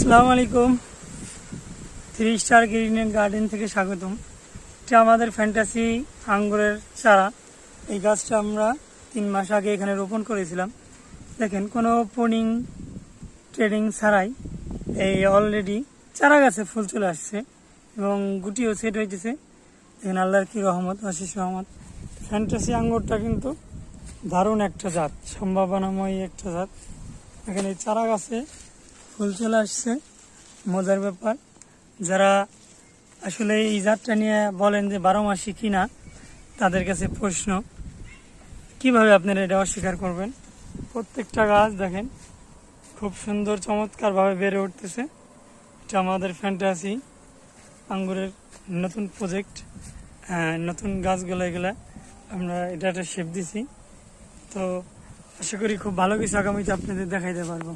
আসসালামু আলাইকুম। 3 star green garden থেকে স্বাগতম। এটা আমাদের ফ্যান্টাসি আঙ্গুরের চারা। এই গাছটা আমরা 3 মাস আগে এখানে রোপণ করেছিলাম। দেখেন, কোনো পোনিং ট্রেডিং ছাড়াই এই অলরেডি চারা গাছে ফুল চলে আসছে এবং গুটিও সেট হইতেছে। দেখেন, আল্লাহর কি রহমত, অশেষ রহমত। ফ্যান্টাসি আঙ্গুরটা কিন্তু দারুণ একটা জাত, সম্ভাবনাময় একটা জাত। এখানে চারা গাছে ফুল চলে আসছে। মজার ব্যাপার, যারা আসলে এই জাতটা নিয়ে বলেন যে 12 মাসই কিনা, তাদের কাছে প্রশ্ন, কিভাবে আপনারা এটা অস্বীকার করবেন? প্রত্যেকটা গাছ দেখেন খুব সুন্দর চমৎকারভাবে বেড়ে উঠতেছে। এটা আমাদের ফ্যান্টাসি আঙ্গুরের নতুন প্রজেক্ট, নতুন গাছগুলো এগুলা আমরা এটা একটা শেপ দিছি। তো আশা করি খুব ভালো কিছু আগামীতে আপনাদের দেখাইতে পারবো।